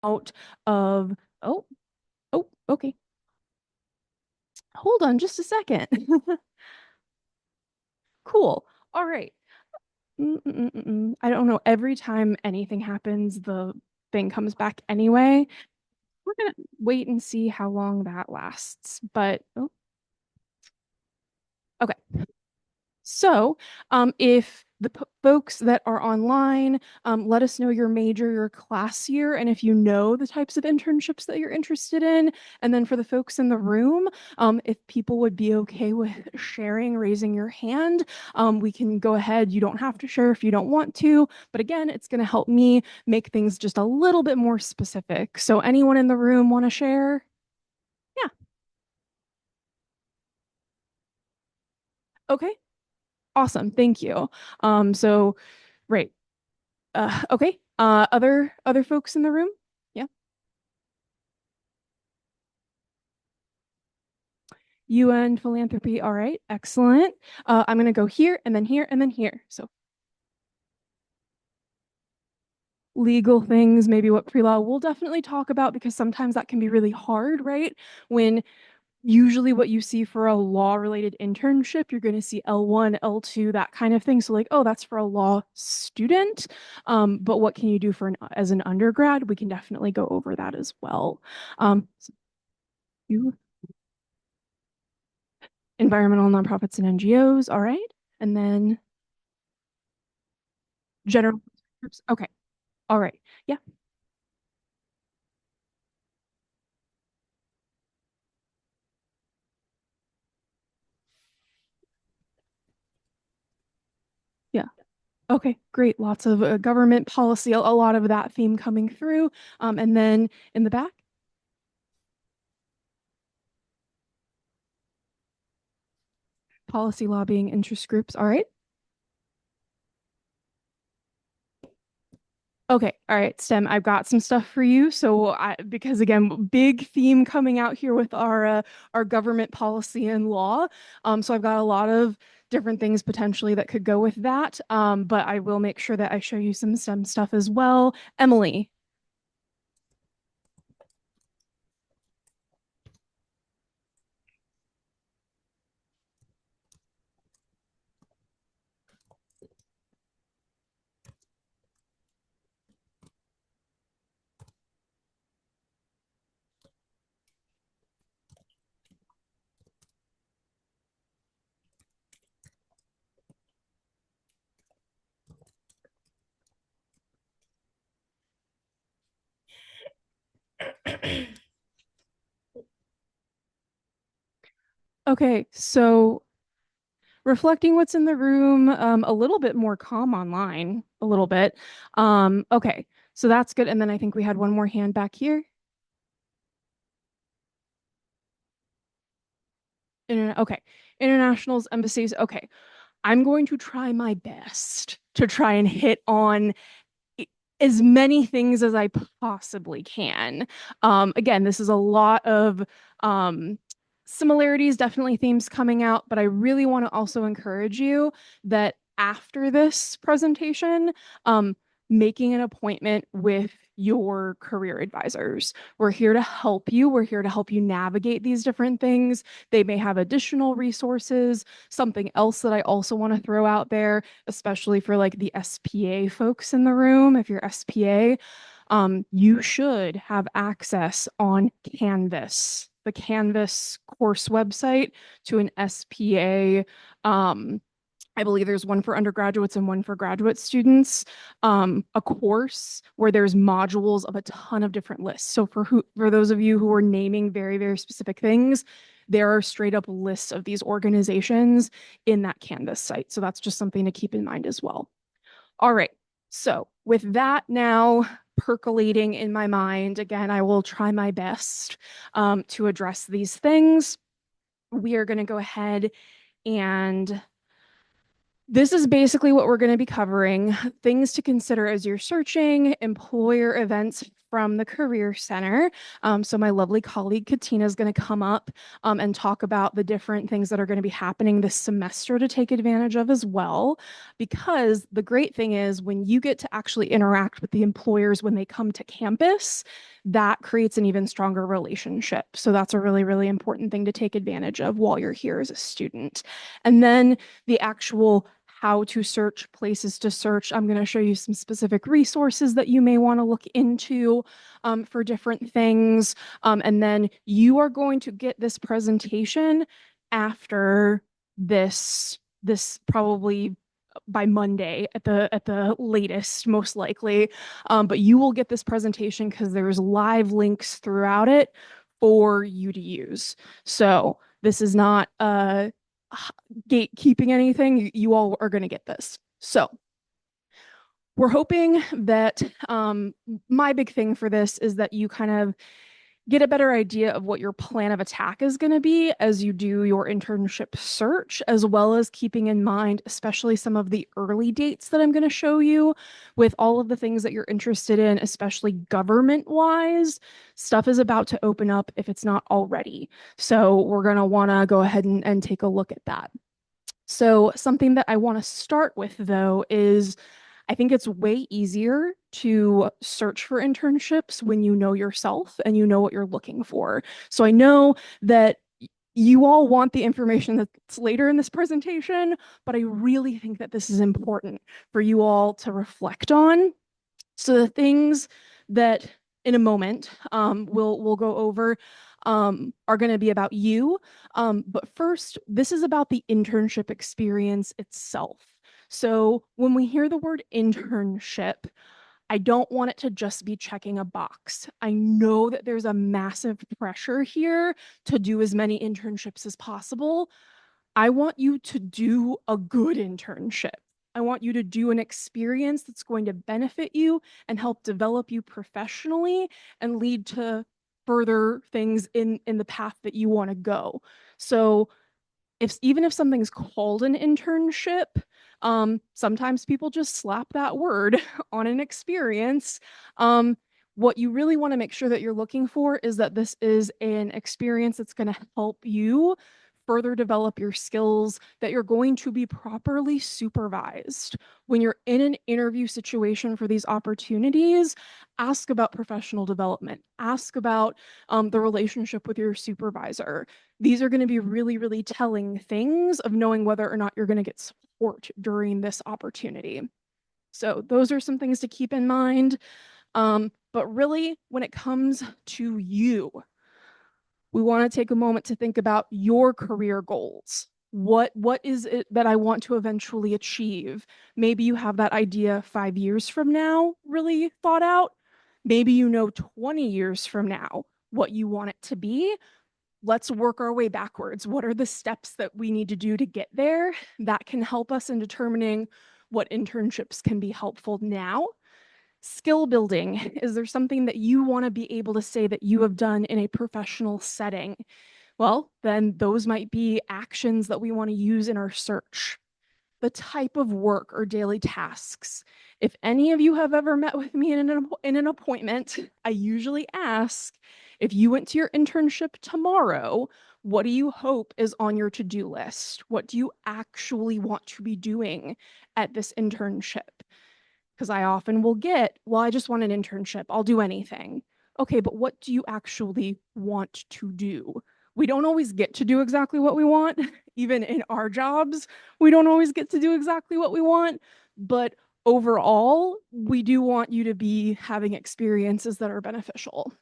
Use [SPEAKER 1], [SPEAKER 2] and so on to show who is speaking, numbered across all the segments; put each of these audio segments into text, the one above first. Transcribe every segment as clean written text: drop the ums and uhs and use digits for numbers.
[SPEAKER 1] out of, oh, okay. Hold on just a second. Cool. All right. I don't know. Every time anything happens, the thing comes back anyway. We're gonna wait and see how long that lasts. But oh, okay. So, if the folks that are online, let us know your major, your class year, and if you know the types of internships that you're interested in. And then for the folks in the room, if people would be okay with sharing, raising your hand, we can go ahead. You don't have to share if you don't want to. But again, it's going to help me make things just a little bit more specific. So, anyone in the room want to share? Yeah. Okay. Awesome. Thank you. So, right. Okay. Other folks in the room? Yeah. UN philanthropy. All right. Excellent. I'm gonna go here and then here and then here. So legal things, maybe what pre-law we'll definitely talk about because sometimes that can be really hard, right? When usually what you see for a law-related internship, you're going to see L1, L2, that kind of thing. So like, oh, that's for a law student. But what can you do for as an undergrad? We can definitely go over that as well. So you environmental nonprofits and NGOs. All right. And then general groups. Okay. All right. Yeah. Yeah. Okay. Great. Lots of government policy, a lot of that theme coming through. And then in the back, policy lobbying interest groups. All right. Okay, all right, STEM, I've got some stuff for you. Because again, big theme coming out here with our government policy and law. So I've got a lot of different things potentially that could go with that. But I will make sure that I show you some STEM stuff as well. Emily. Okay, so reflecting what's in the room, a little bit more calm online, a little bit. Okay, so that's good. And then I think we had one more hand back here. Okay, internationals, embassies. Okay, I'm going to try my best to try and hit on as many things as I possibly can. Again, this is a lot of similarities, definitely themes coming out, but I really want to also encourage you that after this presentation, making an appointment with your career advisors. We're here to help you. We're here to help you navigate these different things. They may have additional resources. Something else that I also want to throw out there, especially for like the SPA folks in the room, if you're SPA, you should have access on Canvas, the Canvas course website, to an SPA. I believe there's one for undergraduates and one for graduate students, a course where there's modules of a ton of different lists. So for those of you who are naming very, very specific things, there are straight up lists of these organizations in that Canvas site. So that's just something to keep in mind as well. All right. So with that now percolating in my mind, again, I will try my best to address these things. We are going to go ahead and this is basically what we're going to be covering. Things to consider as you're searching, employer events from the Career Center. So my lovely colleague Katina is going to come up and talk about the different things that are going to be happening this semester to take advantage of as well. Because the great thing is when you get to actually interact with the employers when they come to campus, that creates an even stronger relationship. So that's a really, really important thing to take advantage of while you're here as a student. And then the actual how to search, places to search. I'm going to show you some specific resources that you may want to look into for different things. And then you are going to get this presentation after this probably by Monday at the latest, most likely. But you will get this presentation because there's live links throughout it for you to use. So this is not gatekeeping anything. You all are going to get this. So we're hoping that my big thing for this is that you kind of get a better idea of what your plan of attack is going to be as you do your internship search, as well as keeping in mind, especially some of the early dates that I'm going to show you with all of the things that you're interested in, especially government-wise. Stuff is about to open up if it's not already. So we're going to want to go ahead and take a look at that. So something that I want to start with, though, is I think it's way easier to search for internships when you know yourself and you know what you're looking for. So I know that you all want the information that's later in this presentation, but I really think that this is important for you all to reflect on. So the things that in a moment we'll go over are going to be about you. But first, this is about the internship experience itself. So when we hear the word internship, I don't want it to just be checking a box. I know that there's a massive pressure here to do as many internships as possible. I want you to do a good internship. I want you to do an experience that's going to benefit you and help develop you professionally and lead to further things in the path that you want to go. So even if something's called an internship, sometimes people just slap that word on an experience. What you really want to make sure that you're looking for is that this is an experience that's going to help you further develop your skills, that you're going to be properly supervised. When you're in an interview situation for these opportunities, ask about professional development, ask about the relationship with your supervisor. These are going to be really, really telling things of knowing whether or not you're going to get support during this opportunity. So those are some things to keep in mind. But really, when it comes to you, we want to take a moment to think about your career goals. What is it that I want to eventually achieve? Maybe you have that idea 5 years from now really thought out. Maybe you know 20 years from now what you want it to be. Let's work our way backwards. What are the steps that we need to do to get there? That can help us in determining what internships can be helpful now. Skill building. Is there something that you want to be able to say that you have done in a professional setting? Well, then those might be actions that we want to use in our search. The type of work or daily tasks. If any of you have ever met with me in an appointment, I usually ask, if you went to your internship tomorrow, what do you hope is on your to-do list? What do you actually want to be doing at this internship? Because I often will get, well, I just want an internship. I'll do anything. Okay, but what do you actually want to do? We don't always get to do exactly what we want. Even in our jobs, we don't always get to do exactly what we want. But overall, we do want you to be having experiences that are beneficial.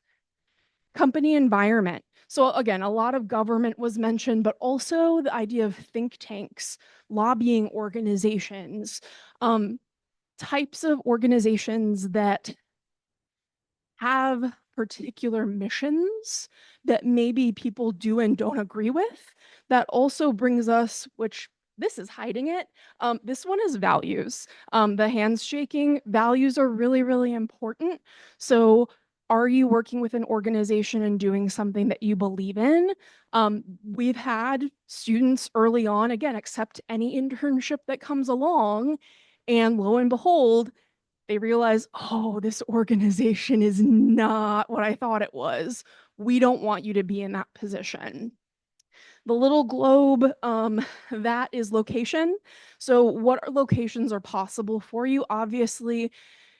[SPEAKER 1] Company environment. So again, a lot of government was mentioned, but also the idea of think tanks, lobbying organizations, types of organizations that have particular missions that maybe people do and don't agree with. That also brings us, which this is hiding it. This one is values. The hands shaking, values are really, really important. So are you working with an organization and doing something that you believe in? We've had students early on, again, accept any internship that comes along, and lo and behold, They realize, oh, this organization is not what I thought it was. We don't want you to be in that position. The little globe, that is location. So what locations are possible for you? Obviously,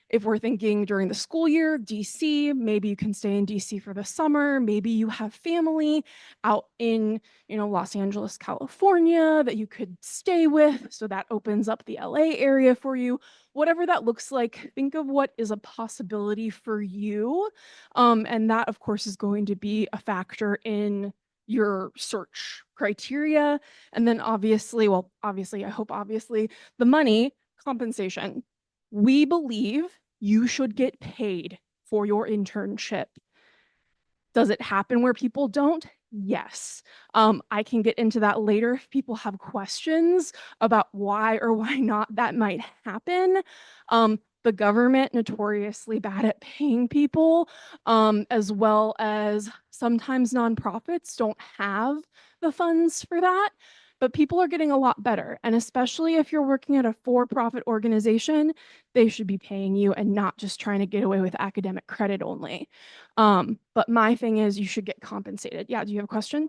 [SPEAKER 1] if we're thinking during the school year, DC, maybe you can stay in DC for the summer. Maybe you have family out in, Los Angeles, California that you could stay with. So that opens up the LA area for you. Whatever that looks like, think of what is a possibility for you. And that, of course, is going to be a factor in your search criteria. And then obviously, I hope obviously, the money compensation. We believe you should get paid for your internship. Does it happen where people don't? Yes. I can get into that later if people have questions about why or why not that might happen. The government notoriously bad at paying people, as well as sometimes nonprofits don't have the funds for that. But people are getting a lot better. And especially if you're working at a for-profit organization, they should be paying you and not just trying to get away with academic credit only. But my thing is you should get compensated. Yeah, do you have a question?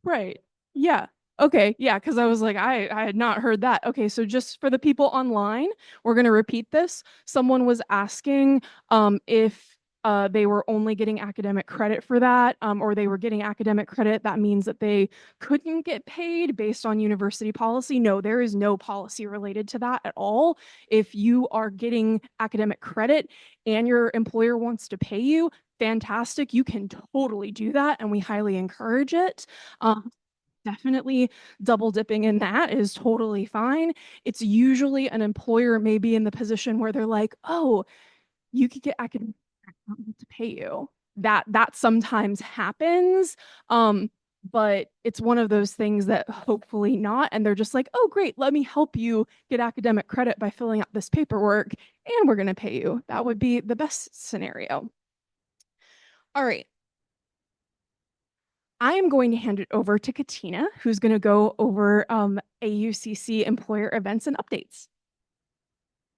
[SPEAKER 1] Right. Yeah. Okay. Yeah. Because I was like, I had not heard that. Okay. So just for the people online, we're going to repeat this. Someone was asking if they were only getting academic credit for that, or they were getting academic credit. That means that they couldn't get paid based on university policy. No, there is no policy related to that at all. If you are getting academic credit and your employer wants to pay you, fantastic. You can totally do that, and we highly encourage it. Um, Definitely double dipping in that is totally fine. It's usually an employer may be in the position where they're like, oh, you could get academic to pay you. That sometimes happens. But it's one of those things that hopefully not. And they're just like, oh, great, let me help you get academic credit by filling out this paperwork, and we're going to pay you. That would be the best scenario. All right. I am going to hand it over to Katina, who's going to go over AUCC employer events and updates.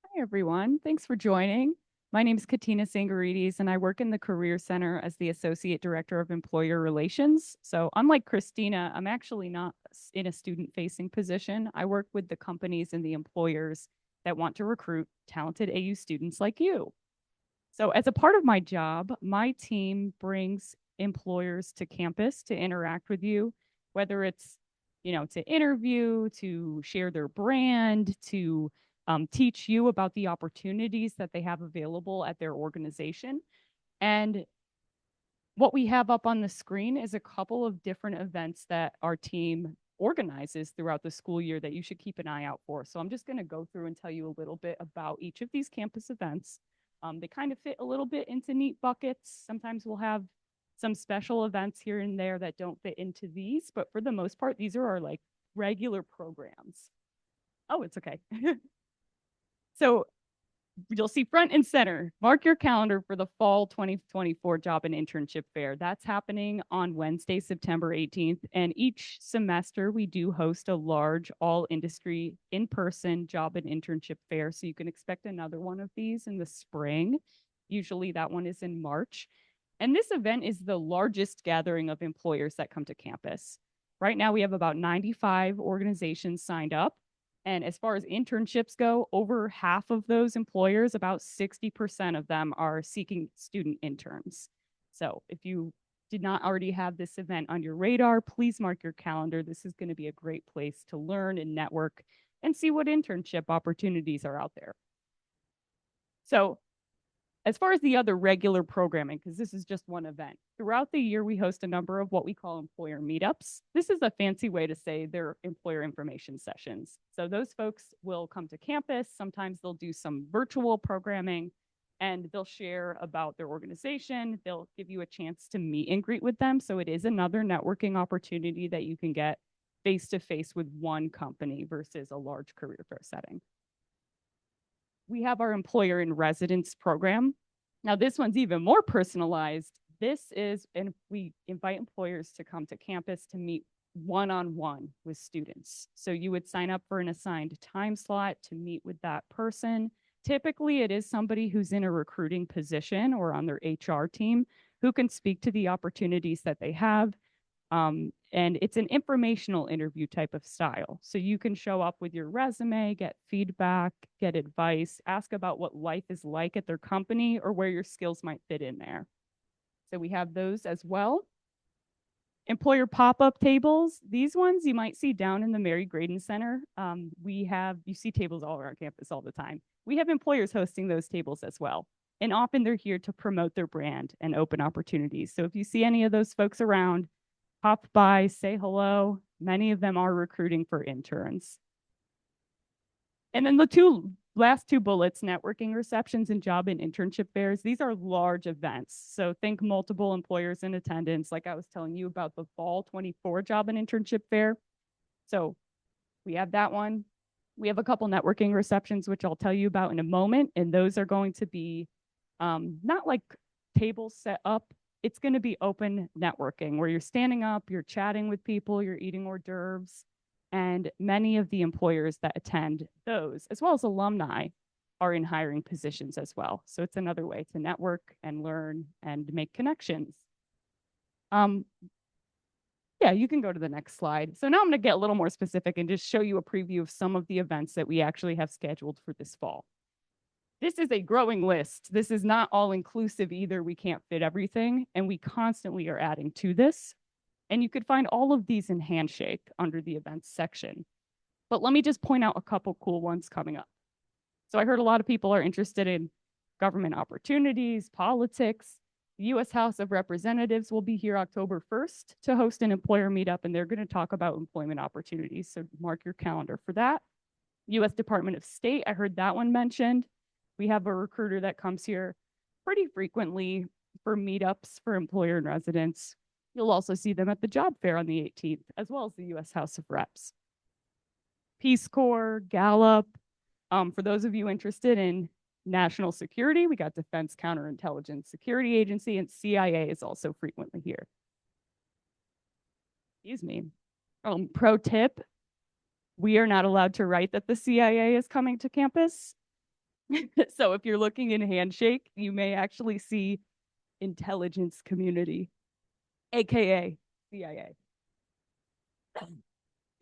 [SPEAKER 2] Hi, everyone. Thanks for joining. My name is Katina Sangarides, and I work in the Career Center as the Associate Director of Employer Relations. So, unlike Christina, I'm actually not in a student facing position. I work with the companies and the employers that want to recruit talented AU students like you. So, as a part of my job, my team brings employers to campus to interact with you, whether it's to interview, to share their brand, to teach you about the opportunities that they have available at their organization. And what we have up on the screen is a couple of different events that our team organizes throughout the school year that you should keep an eye out for. So I'm just going to go through and tell you a little bit about each of these campus events. They kind of fit a little bit into neat buckets. Sometimes we'll have some special events here and there that don't fit into these, but for the most part, these are our like regular programs. Oh, it's okay. So you'll see front and center. Mark your calendar for the fall 2024 job and internship fair. That's happening on Wednesday, September 18th. And each semester, we do host a large all industry in person job and internship fair. So you can expect another one of these in the spring. Usually that one is in March. And this event is the largest gathering of employers that come to campus. Right now, we have about 95 organizations signed up. And as far as internships go, over half of those employers, about 60% of them are seeking student interns. So if you did not already have this event on your radar, please mark your calendar. This is going to be a great place to learn and network and see what internship opportunities are out there. So as far as the other regular programming, because this is just one event, throughout the year, we host a number of what we call employer meetups. This is a fancy way to say they're employer information sessions. So those folks will come to campus. Sometimes they'll do some virtual programming and they'll share about their organization. They'll give you a chance to meet and greet with them. So it is another networking opportunity that you can get face to face with one company versus a large career fair setting. we have our employer in residence program. Now, this one's even more personalized. This is, and we invite employers to come to campus to meet one-on-one with students. So you would sign up for an assigned time slot to meet with that person. Typically, it is somebody who's in a recruiting position or on their HR team who can speak to the opportunities that they have. And it's an informational interview type of style. So you can show up with your resume, get feedback, get advice, ask about what life is like at their company or where your skills might fit in there. So we have those as well. Employer pop-up tables. These ones you might see down in the Mary Graydon Center. You see tables all around campus all the time. We have employers hosting those tables as well. And often they're here to promote their brand and open opportunities. So if you see any of those folks around, pop by, say hello. Many of them are recruiting for interns. And then the last two bullets, networking receptions and job and internship fairs. These are large events. So think multiple employers in attendance, like I was telling you about the fall 24 job and internship fair. So we have that one. We have a couple networking receptions, which I'll tell you about in a moment. And those are going to be not like tables set up. It's going to be open networking where you're standing up, you're chatting with people, you're eating hors d'oeuvres. And many of the employers that attend those, as well as alumni, are in hiring positions as well. So it's another way to network and learn and make connections. Yeah, you can go to the next slide. So now I'm going to get a little more specific and just show you a preview of some of the events that we actually have scheduled for this fall. This is a growing list. This is not all inclusive either. We can't fit everything, and we constantly are adding to this. And you could find all of these in Handshake under the events section. But let me just point out a couple cool ones coming up. So I heard a lot of people are interested in government opportunities, politics. The U.S. House of Representatives will be here October 1st to host an employer meetup, and they're going to talk about employment opportunities. So mark your calendar for that. U.S. Department of State, I heard that one mentioned. We have a recruiter that comes here pretty frequently for meetups for employer and residents. You'll also see them at the job fair on the 18th, as well as the U.S. House of Reps. Peace Corps, Gallup. For those of you interested in national security, we got Defense Counterintelligence Security Agency, and CIA is also frequently here. Excuse me. Pro tip, we are not allowed to write that the CIA is coming to campus. So if you're looking in Handshake, you may actually see intelligence community, AKA CIA.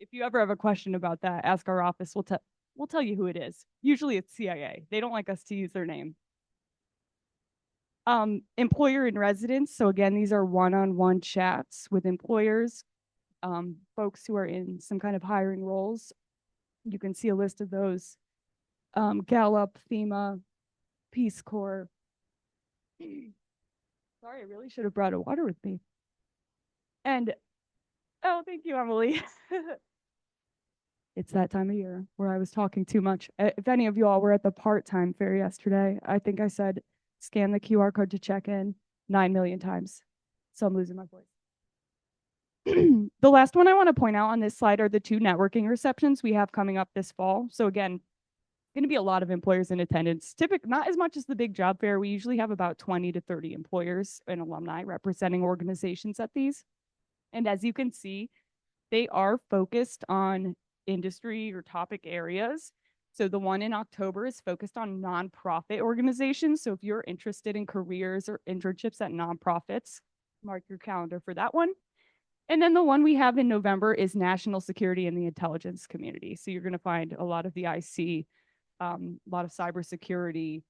[SPEAKER 2] If you ever have a question about that, ask our office. We'll tell you who it is. Usually it's CIA. They don't like us to use their name. Employer in residence. So again, these are one-on-one chats with employers, folks who are in some kind of hiring roles. You can see a list of those. Gallup, FEMA, Peace Corps. Sorry, I really should have brought a water with me. And, oh, thank you, Emily. It's that time of year where I was talking too much. If any of you all were at the part-time fair yesterday, I think I said, scan the QR code to check in 9 million times. So I'm losing my voice. The last one I want to point out on this slide are the 2 networking receptions we have coming up this fall. So again, going to be a lot of employers in attendance. Typically, not as much as the big job fair. We usually have about 20 to 30 employers and alumni representing organizations at these. And as you can see, they are focused on industry or topic areas. So the one in October is focused on nonprofit organizations. So if you're interested in careers or internships at nonprofits, mark your calendar for that one. And then the one we have in November is national security and the intelligence community. So you're going to find a lot of the IC, a lot of cybersecurity,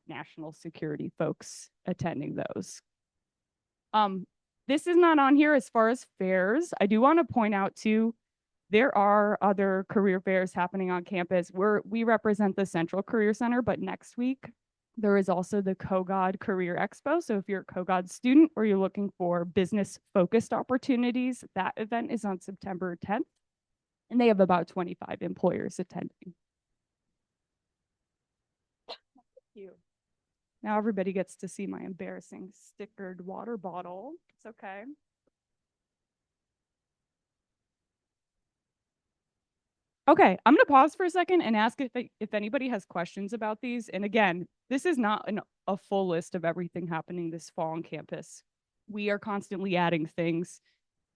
[SPEAKER 2] national security folks attending those. This is not on here as far as fairs. I do want to point out too, there are other career fairs happening on campus. We represent the Central Career Center, but next week there is also the COGOD Career Expo. So if you're a COGOD student or you're looking for business-focused opportunities, that event is on September 10th, and they have about 25 employers attending. You. Now everybody gets to see my embarrassing stickered water bottle. It's okay. Okay, I'm going to pause for a second and ask if anybody has questions about these. And again, this is not a full list of everything happening this fall on campus. We are constantly adding things.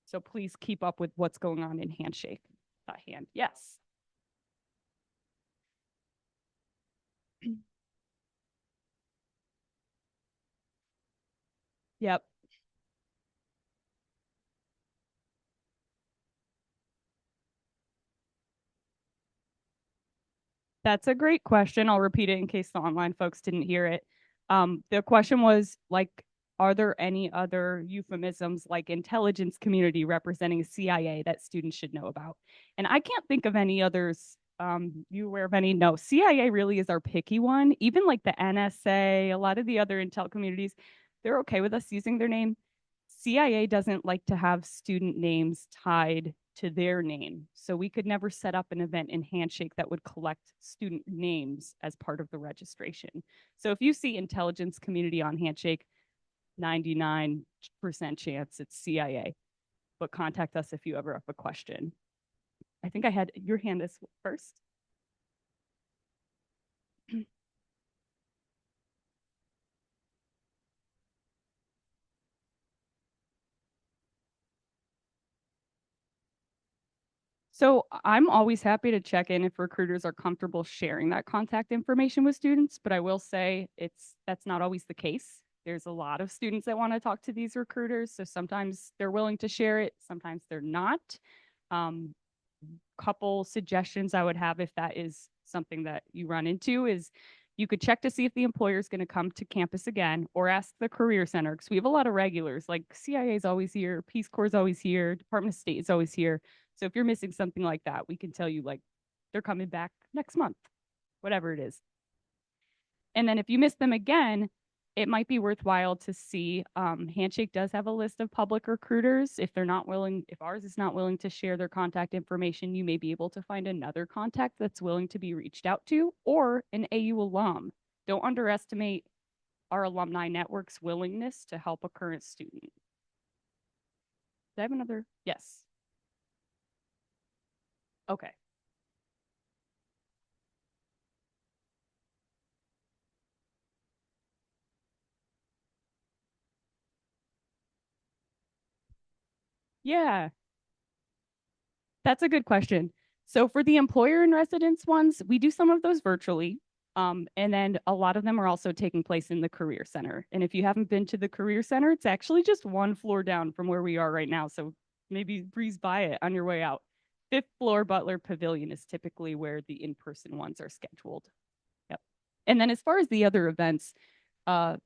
[SPEAKER 2] So please keep up with what's going on in Handshake. Hand. Yes. Yep. That's a great question. I'll repeat it in case the online folks didn't hear it. The question was like, are there any other euphemisms like intelligence community representing CIA that students should know about? And I can't think of any others. You aware of any? No, CIA really is our picky one. Even like the NSA, a lot of the other intel communities, they're okay with us using their name. CIA doesn't like to have student names tied to their name. So we could never set up an event in Handshake that would collect student names as part of the registration. So if you see intelligence community on Handshake, 99% chance it's CIA. But contact us if you ever have a question. I think I had your hand is first. So I'm always happy to check in if recruiters are comfortable sharing that contact information with students, but I will say that's not always the case. There's a lot of students that want to talk to these recruiters, so sometimes they're willing to share it, sometimes they're not. Um, Couple suggestions I would have if that is something that you run into is you could check to see if the employer is going to come to campus again or ask the career center because we have a lot of regulars like CIA is always here, Peace Corps is always here, Department of State is always here. So if you're missing something like that, we can tell you like they're coming back next month, whatever it is. And then if you miss them again, it might be worthwhile to see. Handshake does have a list of public recruiters. If they're not willing, if ours is not willing to share their contact information, you may be able to find another contact that's willing to be reached out to or an AU alum. Don't underestimate our alumni network's willingness to help a current student. Do I have another? Yes. Okay. Yeah. That's a good question. So for the employer in residence ones, we do some of those virtually. And then a lot of them are also taking place in the career center. And if you haven't been to the career center, it's actually just one floor down from where we are right now. So maybe breeze by it on your way out. Fifth floor Butler Pavilion is typically where the in-person ones are scheduled. Yep. And then as far as the other events, uh,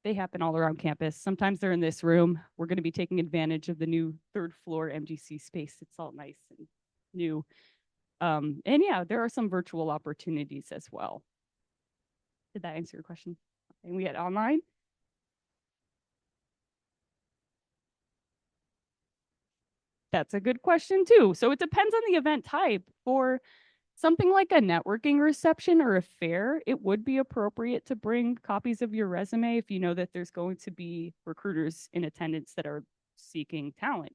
[SPEAKER 2] they happen all around campus. Sometimes they're in this room. We're going to be taking advantage of the new third floor MGC space. It's all nice and new. And yeah, there are some virtual opportunities as well. Did that answer your question? And we had online. That's a good question too. So it depends on the event type. For something like a networking reception or a fair, it would be appropriate to bring copies of your resume if you know that there's going to be recruiters in attendance that are seeking talent.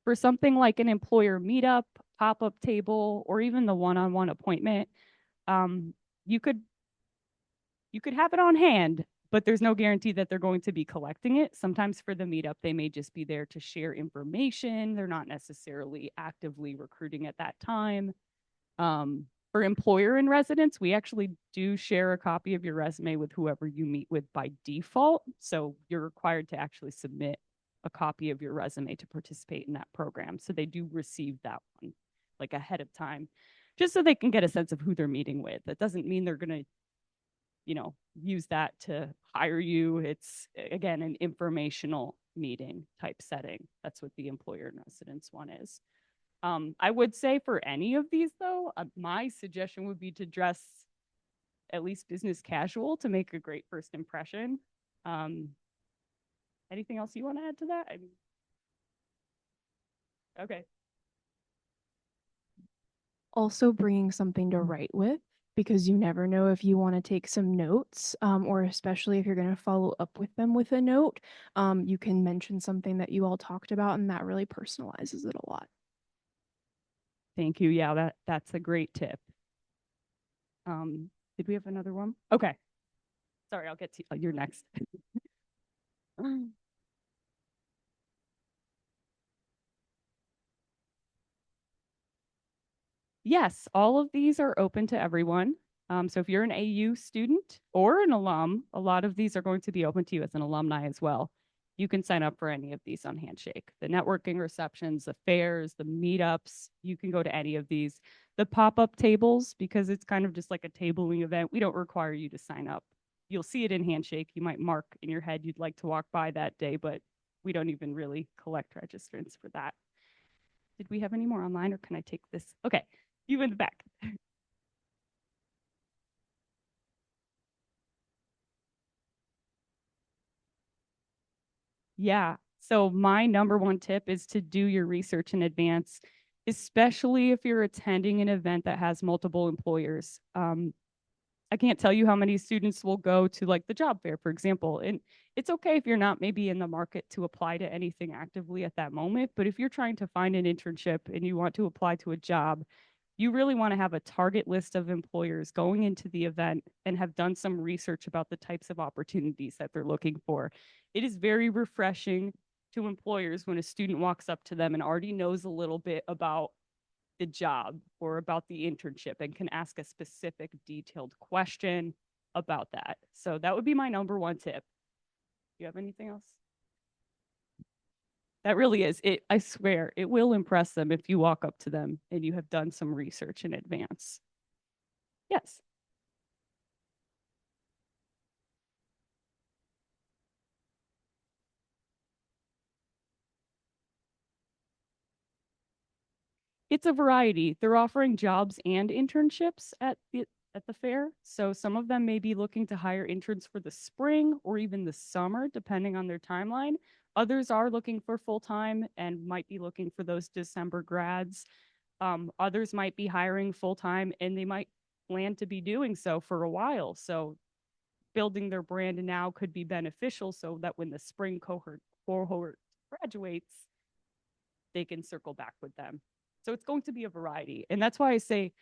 [SPEAKER 2] For something like an employer meetup, pop-up table, or even the one-on-one appointment, um, you could you could have it on hand, but there's no guarantee that they're going to be collecting it. Sometimes for the meetup, they may just be there to share information. They're not necessarily actively recruiting at that time. For employer in residence, we actually do share a copy of your resume with whoever you meet with by default. So you're required to actually submit a copy of your resume to participate in that program. So they do receive that one like ahead of time, just so they can get a sense of who they're meeting with. That doesn't mean they're going to, use that to hire you. It's again an informational meeting type setting. That's what the employer in residence one is. I would say for any of these, though, my suggestion would be to dress at least business casual to make a great first impression. Um, Anything else you want to add to that? Okay.
[SPEAKER 1] Also bringing something to write with because you never know if you want to take some notes, or especially if you're going to follow up with them with a note, you can mention something that you all talked about and that really personalizes it a lot.
[SPEAKER 2] Thank you. Yeah, that's a great tip. Did we have another one? Okay. Sorry, I'll get to you. You're next. Yes, all of these are open to everyone. So if you're an AU student or an alum, a lot of these are going to be open to you as an alumni as well. You can sign up for any of these on Handshake. The networking receptions, the fairs, the meetups, you can go to any of these. The pop-up tables, because it's kind of just like a tabling event, we don't require you to sign up. You'll see it in Handshake. You might mark in your head you'd like to walk by that day, but we don't even really collect registrants for that. Did we have any more online or can I take this? Okay, you in the back. Yeah. So my number one tip is to do your research in advance, especially if you're attending an event that has multiple employers. I can't tell you how many students will go to like the job fair, for example. And it's okay if you're not maybe in the market to apply to anything actively at that moment. But if you're trying to find an internship and you want to apply to a job, you really want to have a target list of employers going into the event and have done some research about the types of opportunities that they're looking for. It is very refreshing to employers when a student walks up to them and already knows a little bit about the job or about the internship and can ask a specific detailed question about that. So that would be my number one tip. Do you have anything else? That really is it. I swear it will impress them if you walk up to them and you have done some research in advance. Yes. It's a variety. They're offering jobs and internships at the fair. So some of them may be looking to hire interns for the spring or even the summer, depending on their timeline. Others are looking for full time and might be looking for those December grads. Others might be hiring full time and they might plan to be doing so for a while. So building their brand now could be beneficial so that when the spring cohort graduates, they can circle back with them. So it's going to be a variety. And that's why I say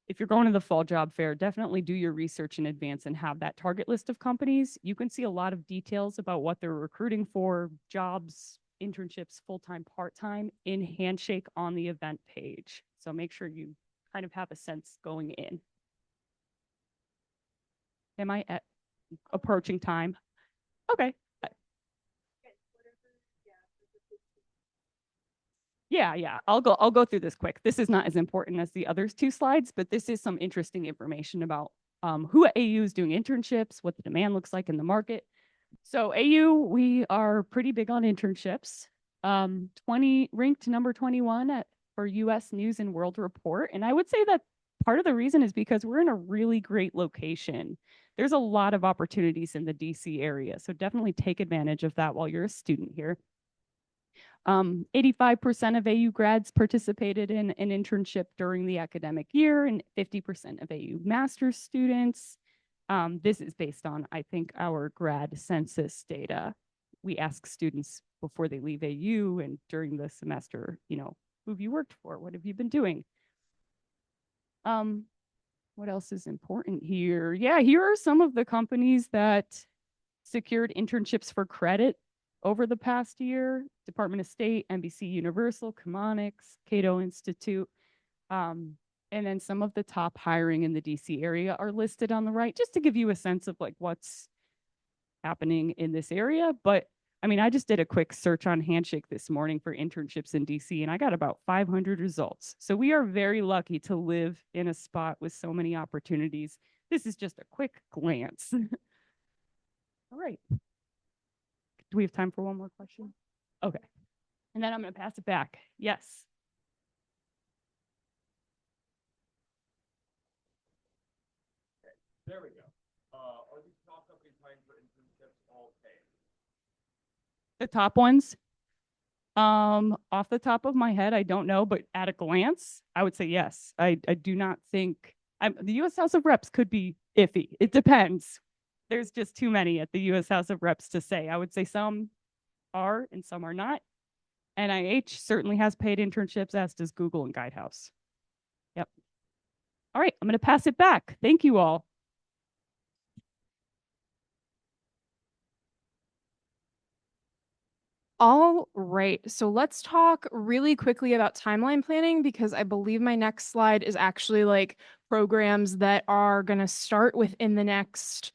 [SPEAKER 2] if you're going to the fall job fair, definitely do your research in advance and have that target list of companies. You can see a lot of details about what they're recruiting for, jobs, internships, full-time, part-time in Handshake on the event page. So make sure you kind of have a sense going in. Am I at approaching time? Okay. Yeah. I'll go through this quick. This is not as important as the other two slides, but this is some interesting information about who at AU is doing internships, what the demand looks like in the market. So AU, we are pretty big on internships. 20 ranked number 21 for US News and World Report. And I would say that part of the reason is because we're in a really great location. There's a lot of opportunities in the DC area. So definitely take advantage of that while you're a student here. 85% of AU grads participated in an internship during the academic year, and 50% of AU master's students. This is based on, I think, our grad census data. We ask students before they leave AU and during the semester, who have you worked for? What have you been doing? What else is important here? Yeah, here are some of the companies that secured internships for credit over the past year: Department of State, NBC Universal, Chemonics, Cato Institute. And then some of the top hiring in the DC area are listed on the right, just to give you a sense of like what's happening in this area. But I mean, I just did a quick search on Handshake this morning for internships in DC, and I got about 500 results. So we are very lucky to live in a spot with so many opportunities. This is just a quick glance. All right. Do we have time for one more question? Okay. And then I'm going to pass it back. Yes.
[SPEAKER 3] There we go. Are these top companies hiring for internships all paid?
[SPEAKER 2] The top ones. Off the top of my head, I don't know, but at a glance, I would say yes. I do not think the U.S. House of Reps could be iffy. It depends. There's just too many at the U.S. House of Reps to say. I would say some are and some are not. NIH certainly has paid internships, as does Google and Guidehouse. All right, I'm going to pass it back. Thank you all.
[SPEAKER 1] All right, so let's talk really quickly about timeline planning because I believe my next slide is actually like programs that are going to start within the next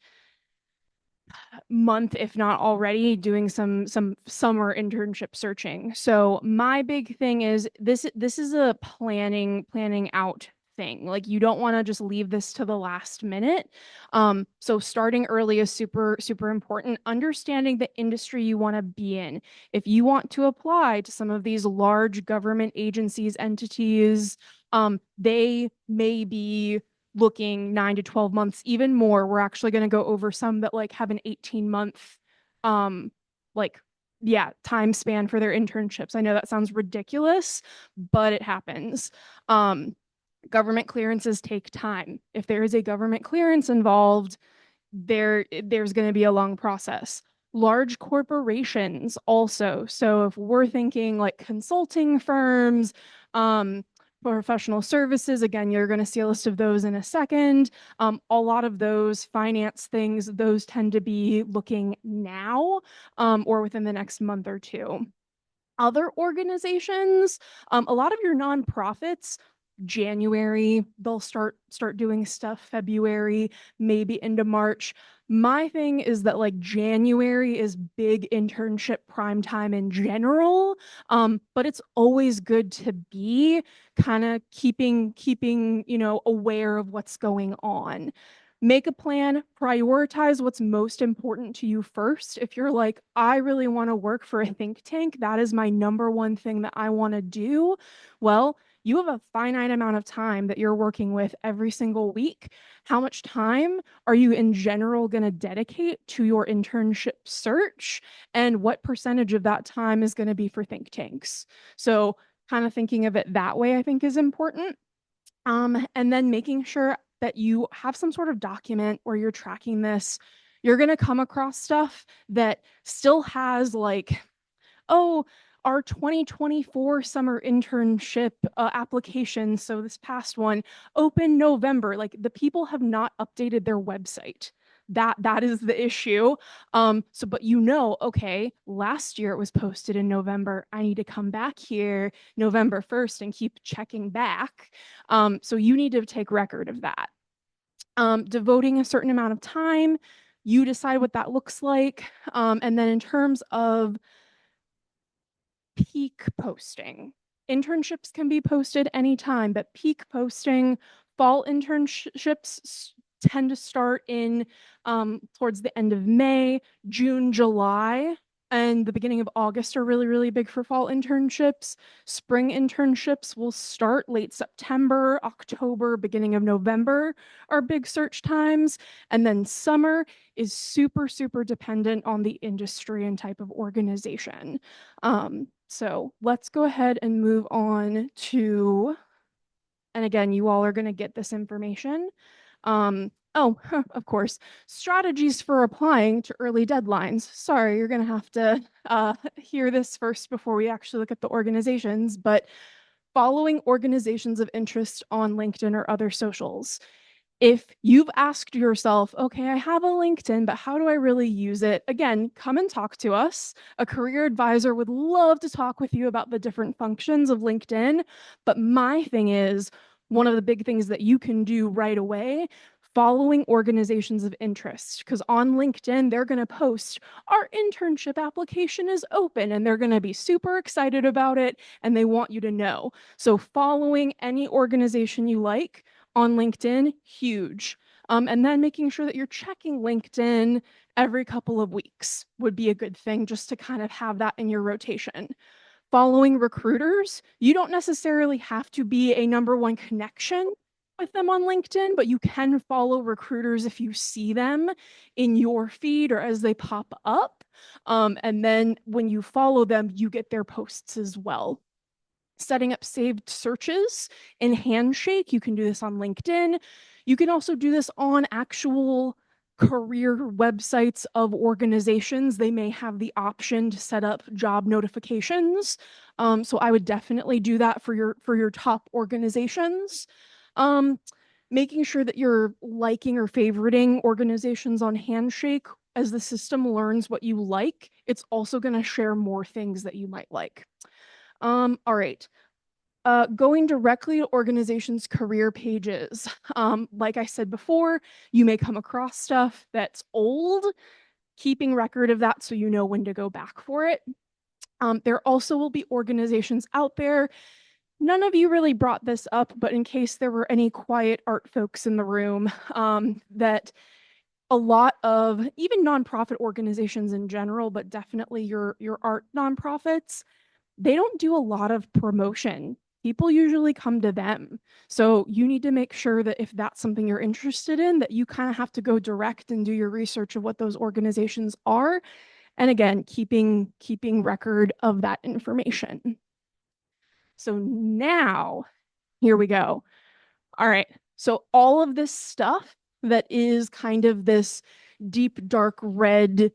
[SPEAKER 1] month, if not already, doing some summer internship searching. So my big thing is this is a planning out thing. Like you don't want to just leave this to the last minute. So starting early is super important. Understanding the industry you want to be in. If you want to apply to some of these large government agencies, entities, they may be looking 9 to 12 months, even more. We're actually going to go over some that like have an 18-month like time span for their internships. I know that sounds ridiculous, but it happens. Government clearances take time. If there is a government clearance involved, there's going to be a long process. Large corporations also. So if we're thinking like consulting firms, professional services, again, you're going to see a list of those in a second. A lot of those finance things, those tend to be looking now or within the next month or two. Other organizations, a lot of your nonprofits, January, they'll start doing stuff, February, maybe into March. My thing is that like January is big internship prime time in general, but it's always good to be kind of keeping aware of what's going on. Make a plan, prioritize what's most important to you first. If you're like, I really want to work for a think tank, that is my number one thing that I want to do. Well, you have a finite amount of time that you're working with every single week. How much time are you in general going to dedicate to your internship search? And what percentage of that time is going to be for think tanks? So, kind of thinking of it that way, I think is important. And then making sure that you have some sort of document where you're tracking this. You're going to come across stuff that still has like, oh, our 2024 summer internship application, so this past one, open November. Like the people have not updated their website. That is the issue. But okay, last year it was posted in November. I need to come back here November 1st and keep checking back. So you need to take record of that. Devoting a certain amount of time, you decide what that looks like. And then in terms of peak posting. Internships can be posted anytime, but peak posting, fall internships tend to start in towards the end of May, June, July, and the beginning of August are really, really big for fall internships. Spring internships will start late September, October, beginning of November are big search times. And then summer is super dependent on the industry and type of organization. So let's go ahead and move on to, and again, you all are going to get this information. Of course, strategies for applying to early deadlines. Sorry, you're going to have to hear this first before we actually look at the organizations, but following organizations of interest on LinkedIn or other socials. If you've asked yourself, okay, I have a LinkedIn, but how do I really use it? Again, come and talk to us. A career advisor would love to talk with you about the different functions of LinkedIn. But my thing is, one of the big things that you can do right away, following organizations of interest, because on LinkedIn, they're going to post our internship application is open and they're going to be super excited about it and they want you to know. So following any organization you like on LinkedIn, huge. And then making sure that you're checking LinkedIn every couple of weeks would be a good thing just to kind of have that in your rotation. Following recruiters, you don't necessarily have to be a number one connection with them on LinkedIn, but you can follow recruiters if you see them in your feed or as they pop up. And then when you follow them, you get their posts as well. Setting up saved searches in Handshake. You can do this on LinkedIn. You can also do this on actual career websites of organizations. They may have the option to set up job notifications. So I would definitely do that for your top organizations. making sure that you're liking or favoriting organizations on Handshake. As the system learns what you like, it's also going to share more things that you might like. All right. Going directly to organizations' career pages. Like I said before, you may come across stuff that's old, keeping record of that so you know when to go back for it. There also will be organizations out there. None of you really brought this up, but in case there were any quiet art folks in the room, that a lot of even nonprofit organizations in general, but definitely your art nonprofits, they don't do a lot of promotion. People usually come to them. So you need to make sure that if that's something you're interested in, that you kind of have to go direct and do your research of what those organizations are. And again, keeping record of that information. So now, here we go. All right. So all of this stuff that is kind of this deep, dark red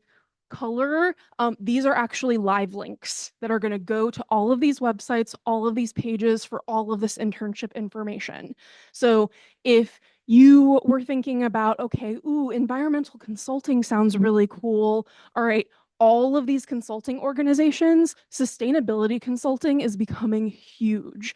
[SPEAKER 1] color, these are actually live links that are going to go to all of these websites, all of these pages for all of this internship information. So if you were thinking about, okay, ooh, environmental consulting sounds really cool. All right, all of these consulting organizations, sustainability consulting is becoming huge.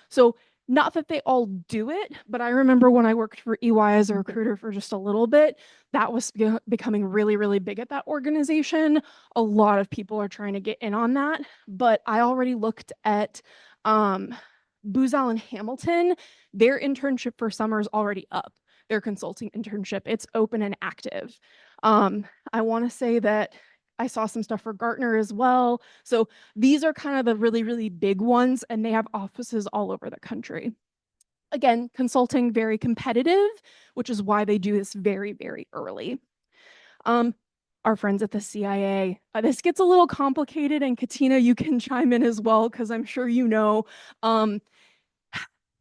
[SPEAKER 1] So not that they all do it, but I remember when I worked for EY as a recruiter for just a little bit, that was becoming really, really big at that organization. A lot of people are trying to get in on that, but I already looked at Booz Allen Hamilton. Their internship for summer is already up. Their consulting internship, it's open and active. I want to say that I saw some stuff for Gartner as well. So these are kind of the really, really big ones, and they have offices all over the country. Again, consulting very competitive, which is why they do this very, very early. Our friends at the CIA. This gets a little complicated, and Katina, you can chime in as well, because I'm sure you know.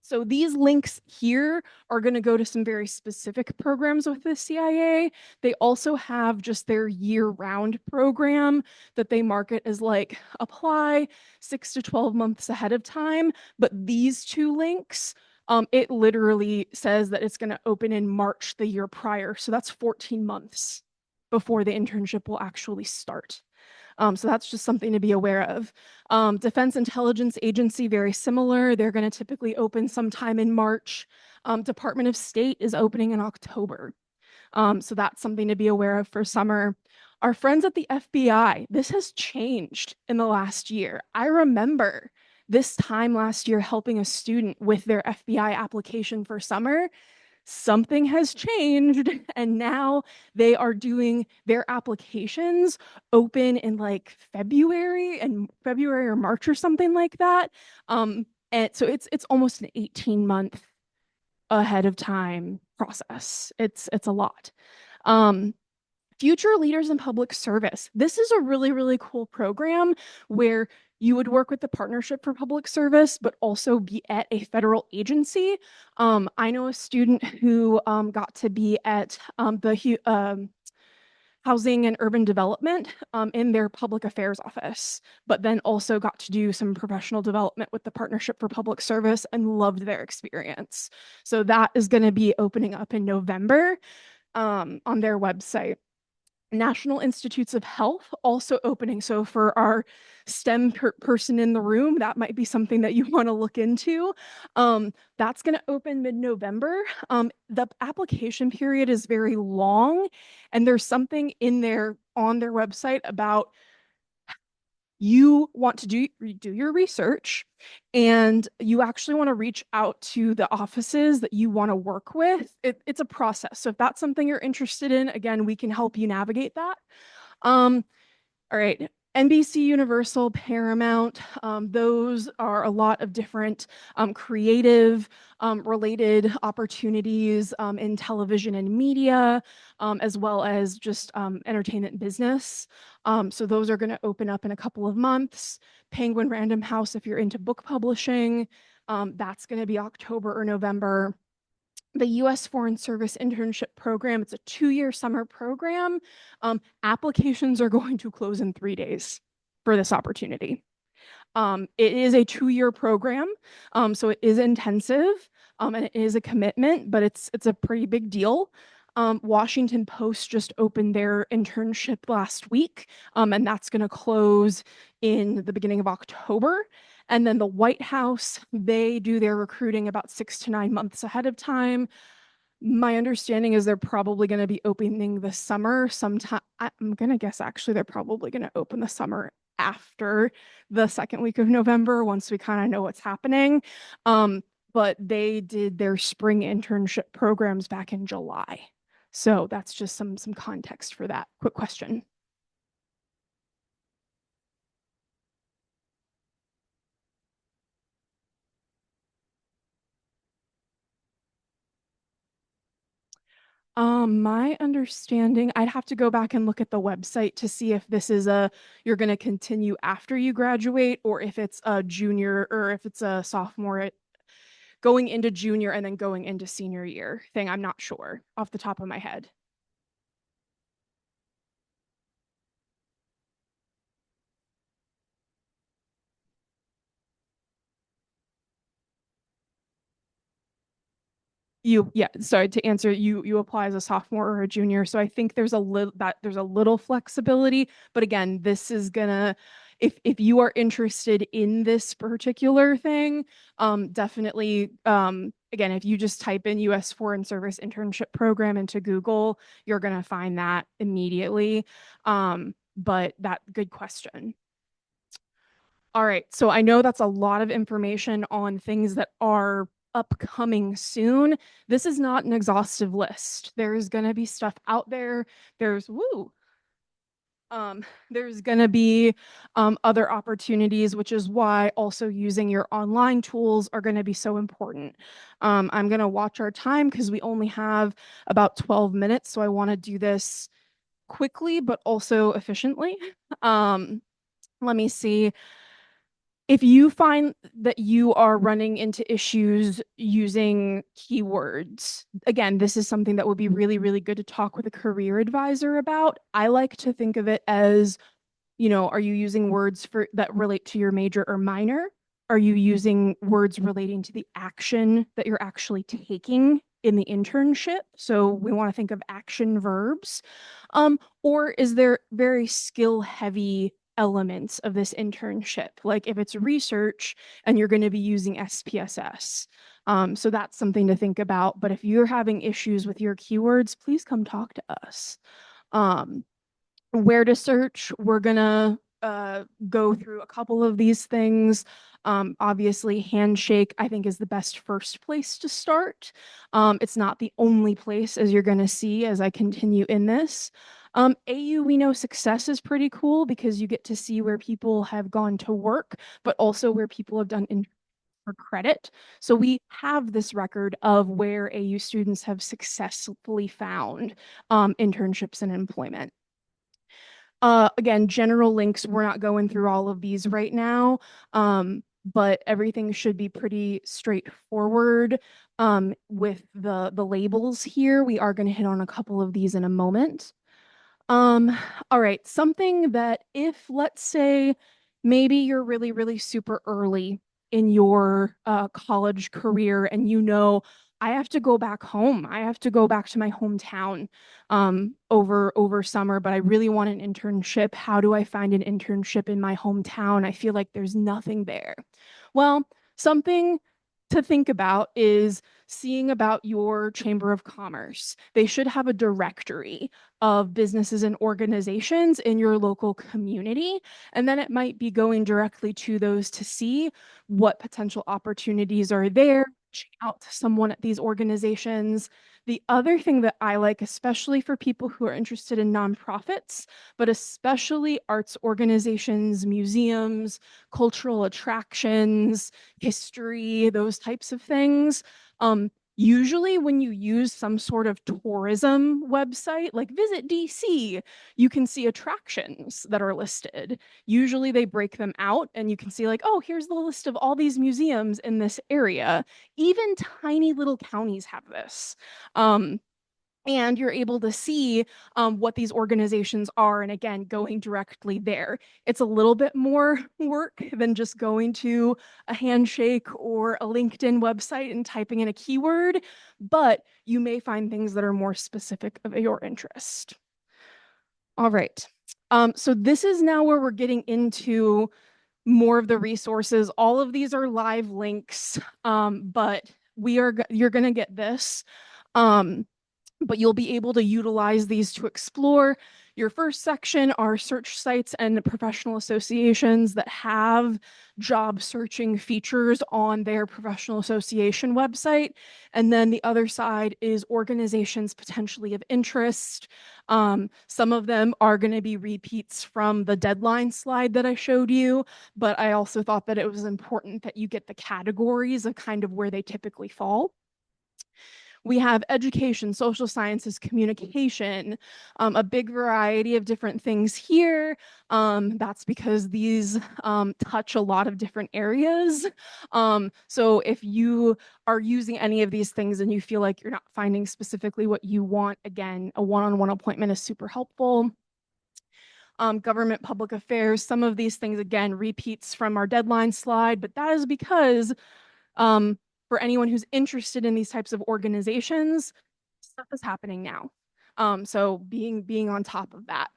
[SPEAKER 1] So these links here are going to go to some very specific programs with the CIA. They also have just their year-round program that they market as like apply 6 to 12 months ahead of time. But these two links, it literally says that it's going to open in March the year prior. So that's 14 months before the internship will actually start. So that's just something to be aware of. Defense Intelligence Agency, very similar. They're going to typically open sometime in March. Department of State is opening in October. So that's something to be aware of for summer. Our friends at the FBI, this has changed in the last year. I remember this time last year helping a student with their FBI application for summer. Something has changed, and now they are doing their applications open in like February or March or something like that. And so it's almost an 18-month ahead of time process. It's a lot. Future Leaders in Public Service. This is a really, really cool program where you would work with the Partnership for Public Service, but also be at a federal agency. I know a student who got to be at the Housing and Urban Development in their public affairs office, but then also got to do some professional development with the Partnership for Public Service and loved their experience. So that is going to be opening up in November on their website. National Institutes of Health also opening. So for our STEM person in the room, that might be something that you want to look into. That's going to open mid-November. The application period is very long, and there's something in there on their website about you want to do your research, and you actually want to reach out to the offices that you want to work with. It's a process. So if that's something you're interested in, again, we can help you navigate that. All right. NBC Universal, Paramount, those are a lot of different creative related opportunities in television and media, as well as just entertainment business. So those are going to open up in a couple of months. Penguin Random House, if you're into book publishing, that's going to be October or November. The U.S. Foreign Service Internship Program, it's a 2-year summer program. Applications are going to close in 3 days for this opportunity. It is a 2-year program, so it is intensive. And it is a commitment, but it's a pretty big deal. Washington Post just opened their internship last week, and that's going to close in the beginning of October. And then the White House, they do their recruiting about 6 to 9 months ahead of time. My understanding is they're probably going to be opening the summer sometime. I'm going to guess actually they're probably going to open the summer after the second week of November once we kind of know what's happening. But they did their spring internship programs back in July. So that's just some context for that. Quick question. My understanding, I'd have to go back and look at the website to see if this is you're going to continue after you graduate or if it's a junior or if it's a sophomore going into junior and then going into senior year thing. I'm not sure off the top of my head. Sorry, to answer, you apply as a sophomore or a junior. So I think there's a little flexibility, but again, this is gonna, if you are interested in this particular thing, definitely, again, if you just type in US Foreign Service Internship Program into Google, you're gonna find that immediately. But good question. All right, so I know that's a lot of information on things that are upcoming soon. This is not an exhaustive list. There's going to be stuff out there. There's woo. There's going to be other opportunities, which is why also using your online tools are going to be so important. I'm going to watch our time because we only have about 12 minutes, so I want to do this quickly but also efficiently. Let me see. If you find that you are running into issues using keywords, again, this is something that would be really, really good to talk with a career advisor about. I like to think of it as, are you using words that relate to your major or minor? Are you using words relating to the action that you're actually taking in the internship? So we want to think of action verbs. Or is there very skill heavy elements of this internship? Like if it's research and you're going to be using SPSS. So that's something to think about. But if you're having issues with your keywords, please come talk to us. Where to search, we're gonna go through a couple of these things. Obviously, Handshake, I think, is the best first place to start. It's not the only place, as you're gonna see as I continue in this. AU We Know Success is pretty cool because you get to see where people have gone to work, but also where people have done for credit. So we have this record of where AU students have successfully found internships and employment. Again, general links, we're not going through all of these right now, but everything should be pretty straightforward with the labels here. We are going to hit on a couple of these in a moment. All right, something that if, let's say, maybe you're really, really super early in your college career and I have to go back home. I have to go back to my hometown over summer, but I really want an internship. How do I find an internship in my hometown? I feel like there's nothing there. Well, something to think about is seeing about your Chamber of Commerce. They should have a directory of businesses and organizations in your local community. And then it might be going directly to those to see what potential opportunities are there, reaching out to someone at these organizations. The other thing that I like, especially for people who are interested in nonprofits, but especially arts organizations, museums, cultural attractions, history, those types of things. Usually when you use some sort of tourism website, like Visit DC, you can see attractions that are listed. Usually they break them out and you can see like, oh, here's the list of all these museums in this area. Even tiny little counties have this. and you're able to see what these organizations are. And again, going directly there. It's a little bit more work than just going to a Handshake or a LinkedIn website and typing in a keyword, but you may find things that are more specific of your interest. All right. So this is now where we're getting into more of the resources. All of these are live links, but you're going to get this. But you'll be able to utilize these to explore. Your first section are search sites and professional associations that have job searching features on their professional association website. And then the other side is organizations potentially of interest. Some of them are going to be repeats from the deadline slide that I showed you, but I also thought that it was important that you get the categories of kind of where they typically fall. We have education, social sciences, communication, a big variety of different things here. That's because these touch a lot of different areas. So if you are using any of these things and you feel like you're not finding specifically what you want, again, a one-on-one appointment is super helpful. Government public affairs, some of these things, again, repeats from our deadline slide, but that is because for anyone who's interested in these types of organizations, stuff is happening now. So being on top of that.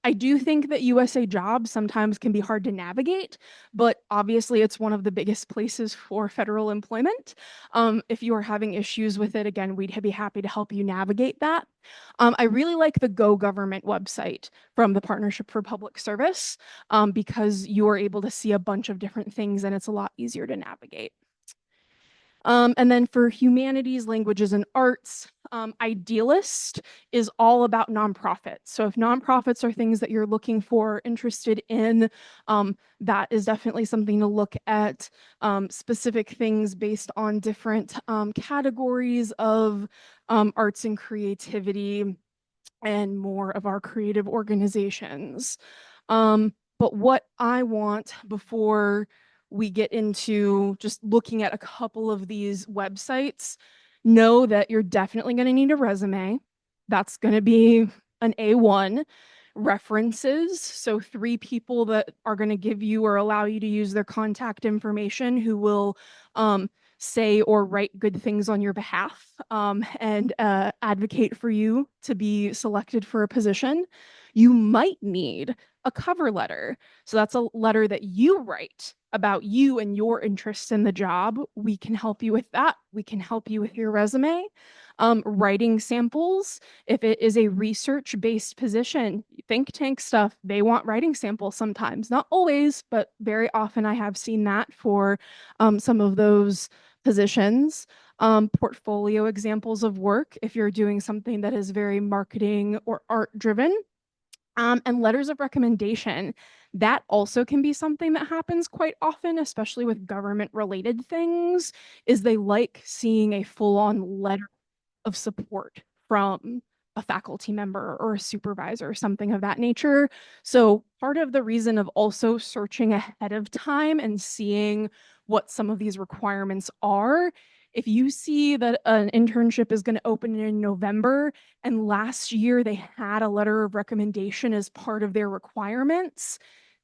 [SPEAKER 1] I do think that USA Jobs sometimes can be hard to navigate, but obviously it's one of the biggest places for federal employment. If you are having issues with it, again, we'd be happy to help you navigate that. I really like the Go Government website from the Partnership for Public Service because you are able to see a bunch of different things and it's a lot easier to navigate. And then for humanities, languages, and arts, Idealist is all about nonprofits. So if nonprofits are things that you're looking for, interested in, that is definitely something to look at. Specific things based on different categories of arts and creativity and more of our creative organizations. But what I want before we get into just looking at a couple of these websites, know that you're definitely going to need a resume. That's going to be an A1. References, so 3 people that are going to give you or allow you to use their contact information who will say or write good things on your behalf and advocate for you to be selected for a position. You might need a cover letter. So that's a letter that you write about you and your interests in the job. We can help you with that. We can help you with your resume. Writing samples, if it is a research-based position, think tank stuff, they want writing samples sometimes. Not always, but very often I have seen that for some of those positions. Portfolio examples of work, if you're doing something that is very marketing or art driven. And letters of recommendation. That also can be something that happens quite often, especially with government related things, is they like seeing a full-on letter of support from a faculty member or a supervisor or something of that nature. So part of the reason of also searching ahead of time and seeing what some of these requirements are, if you see that an internship is going to open in November and last year they had a letter of recommendation as part of their requirements,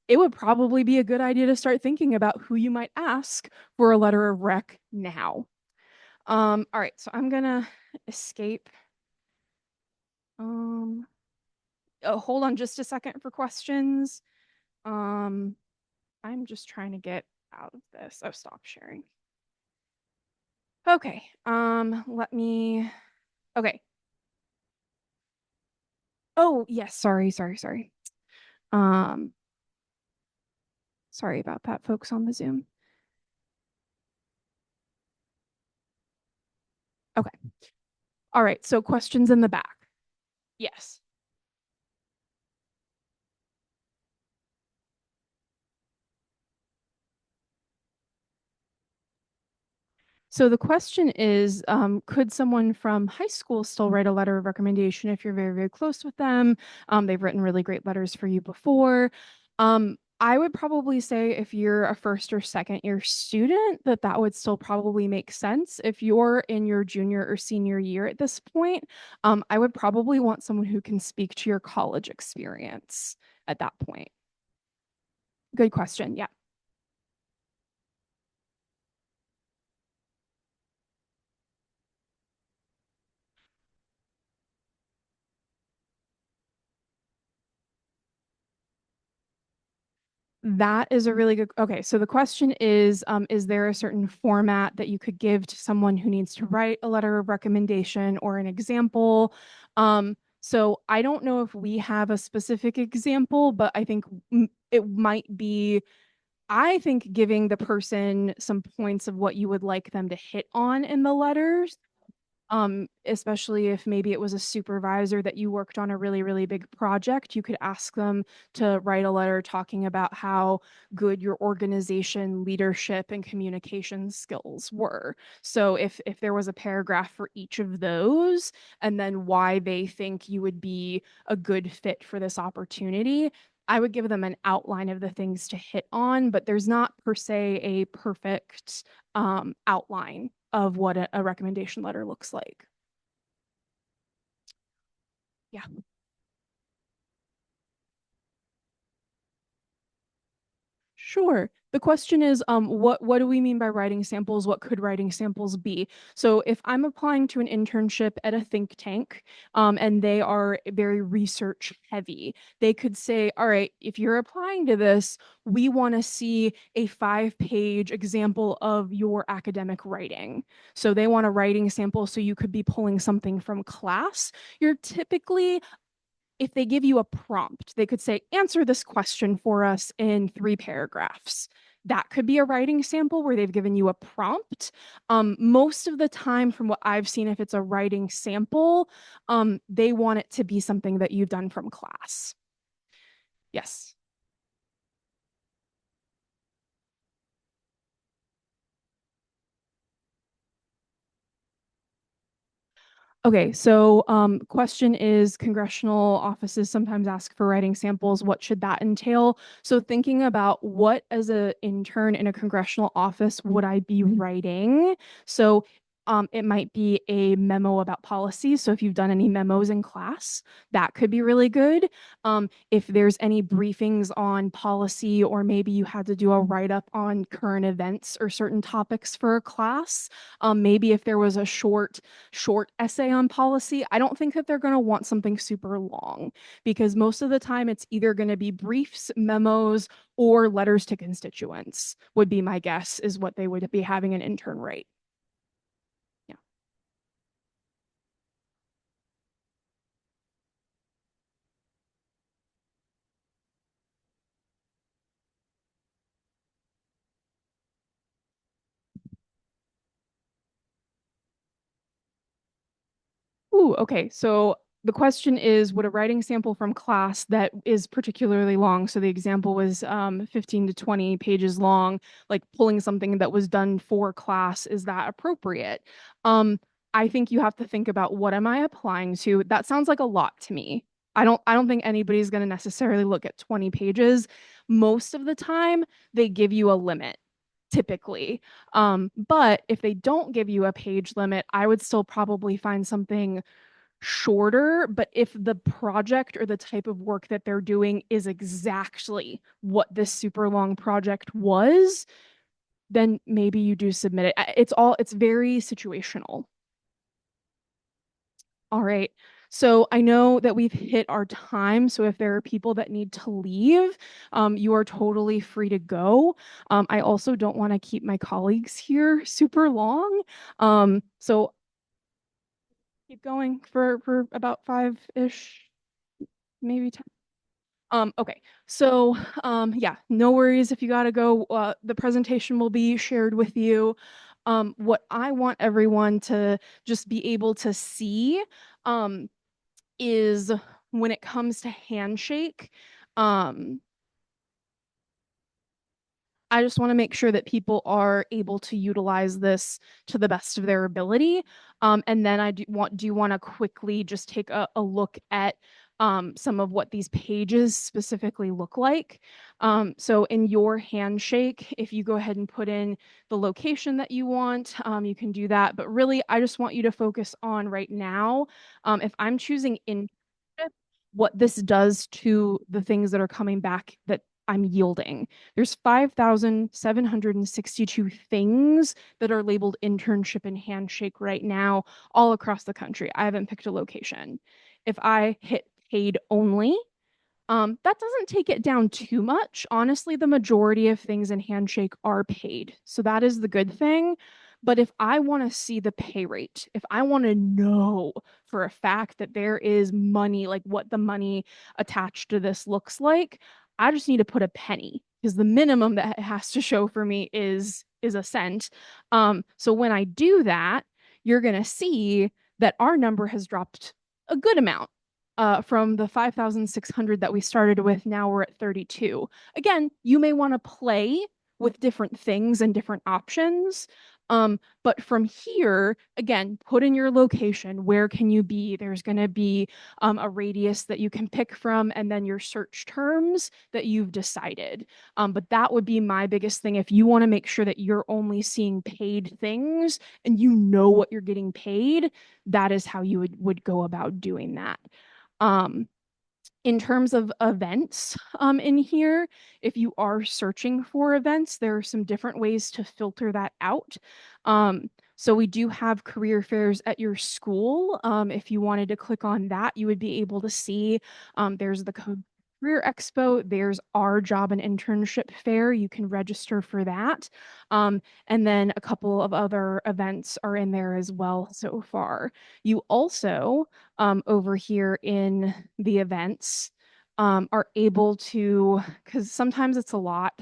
[SPEAKER 1] it would probably be a good idea to start thinking about who you might ask for a letter of rec now. All right, so I'm gonna escape. Oh, hold on just a second for questions. I'm just trying to get out of this. Oh, stop sharing. Okay, okay. Oh, yes, sorry. Um, sorry about that, folks on the Zoom. Okay. All right, so questions in the back. Yes. So the question is, could someone from high school still write a letter of recommendation if you're very, very close with them? They've written really great letters for you before. I would probably say if you're a first or second year student, that would still probably make sense. If you're in your junior or senior year at this point, I would probably want someone who can speak to your college experience at that point. Good question. Yeah. That is a really good. Okay, so the question is there a certain format that you could give to someone who needs to write a letter of recommendation or an example? So I don't know if we have a specific example, but I think it might be, I think giving the person some points of what you would like them to hit on in the letters, especially if maybe it was a supervisor that you worked on a really, really big project, you could ask them to write a letter talking about how good your organization leadership and communication skills were. So if there was a paragraph for each of those, and then why they think you would be a good fit for this opportunity, I would give them an outline of the things to hit on, but there's not per se a perfect outline of what a recommendation letter looks like. Yeah. Sure. The question is, what do we mean by writing samples? What could writing samples be? So if I'm applying to an internship at a think tank, and they are very research heavy, they could say, all right, if you're applying to this, we want to see a 5-page example of your academic writing. So they want a writing sample, so you could be pulling something from class. You're typically, if they give you a prompt, they could say, answer this question for us in 3 paragraphs. That could be a writing sample where they've given you a prompt. Most of the time, from what I've seen, if it's a writing sample, they want it to be something that you've done from class. Yes. Okay, so question is congressional offices sometimes ask for writing samples. What should that entail? So thinking about what as an intern in a congressional office would I be writing? So it might be a memo about policy. So if you've done any memos in class, that could be really good. If there's any briefings on policy, or maybe you had to do a write-up on current events or certain topics for a class, maybe if there was a short essay on policy, I don't think that they're going to want something super long, because most of the time it's either going to be briefs, memos, or letters to constituents, would be my guess, is what they would be having an intern write. Yeah. Ooh, okay. So the question is, would a writing sample from class that is particularly long, so the example was 15 to 20 pages long, like pulling something that was done for class, is that appropriate? I think you have to think about, what am I applying to? That sounds like a lot to me. I don't think anybody's going to necessarily look at 20 pages. Most of the time, they give you a limit, typically. But if they don't give you a page limit, I would still probably find something shorter. But if the project or the type of work that they're doing is exactly what this super long project was, then maybe you do submit it. It's very situational. All right. So I know that we've hit our time. So if there are people that need to leave, you are totally free to go. I also don't want to keep my colleagues here super long. So keep going for about 5-ish, maybe 10. Okay. So yeah, no worries if you gotta go. The presentation will be shared with you. What I want everyone to just be able to see, um, is when it comes to handshake, um, I just want to make sure that people are able to utilize this to the best of their ability. And then I do want to quickly just take a look at some of what these pages specifically look like. So in your handshake, if you go ahead and put in the location that you want, you can do that. But really, I just want you to focus on right now. If I'm choosing internship, what this does to the things that are coming back that I'm yielding. There's 5,762 things that are labeled internship and handshake right now, all across the country. I haven't picked a location. If I hit paid only, that doesn't take it down too much. Honestly, the majority of things in Handshake are paid. So that is the good thing. But if I want to see the pay rate, if I want to know for a fact that there is money, like what the money attached to this looks like, I just need to put a penny because the minimum that it has to show for me is a cent. So when I do that, you're gonna see that our number has dropped a good amount from the 5,600 that we started with. Now we're at 32. Again, you may want to play with different things and different options. But from here, again, put in your location. Where can you be? There's going to be a radius that you can pick from, and then your search terms that you've decided. But that would be my biggest thing. If you want to make sure that you're only seeing paid things and you know what you're getting paid, that is how you would go about doing that. Um, in terms of events in here, if you are searching for events, there are some different ways to filter that out. So we do have career fairs at your school. If you wanted to click on that, you would be able to see there's the Career Expo, there's our job and internship fair. You can register for that. And then a couple of other events are in there as well so far. You also over here in the events are able to, because sometimes it's a lot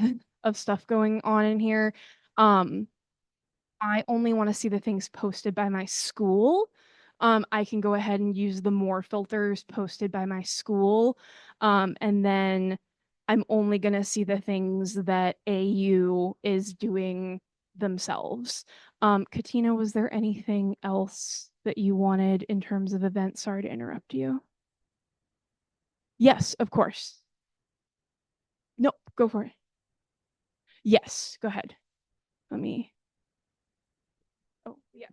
[SPEAKER 1] of stuff going on in here. Um, I only want to see the things posted by my school. I can go ahead and use the more filters posted by my school. And then I'm only going to see the things that AU is doing themselves. Katina, was there anything else that you wanted in terms of events? Sorry to interrupt you. Yes, of course. No, go for it. Yes, go ahead. Let me.
[SPEAKER 2] Oh, yeah.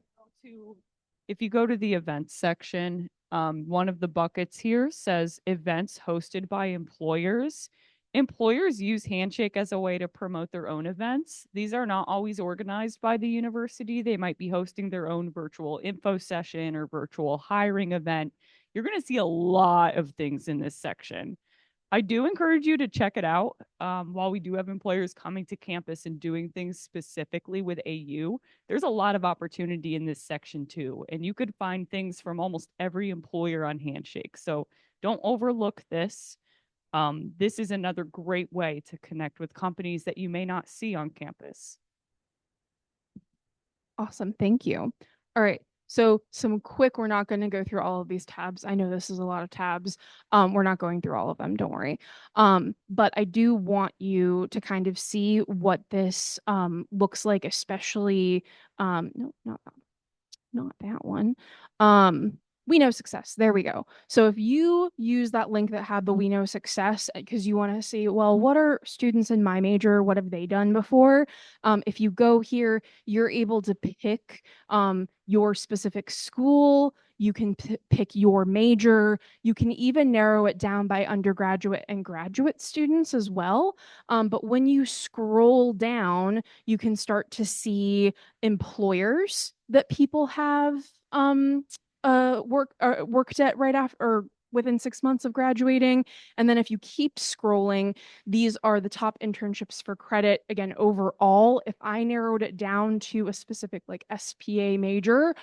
[SPEAKER 2] If you go to the events section, one of the buckets here says events hosted by employers. Employers use Handshake as a way to promote their own events. These are not always organized by the university. They might be hosting their own virtual info session or virtual hiring event. You're going to see a lot of things in this section. I do encourage you to check it out. While we do have employers coming to campus and doing things specifically with AU, there's a lot of opportunity in this section too. And you could find things from almost every employer on Handshake. So don't overlook this. This is another great way to connect with companies that you may not see on campus.
[SPEAKER 1] Awesome. Thank you. All right. So we're not going to go through all of these tabs. I know this is a lot of tabs. We're not going through all of them, don't worry. But I do want you to kind of see what this looks like, especially no, not that one. We know success. There we go. So if you use that link that had the we know success because you want to see, well, what are students in my major? What have they done before? If you go here, you're able to pick your specific school. You can pick your major. You can even narrow it down by undergraduate and graduate students as well. But when you scroll down, you can start to see employers that people have worked at right after or within 6 months of graduating. And then if you keep scrolling, these are the top internships for credit. Again, overall, if I narrowed it down to a specific like SPA major,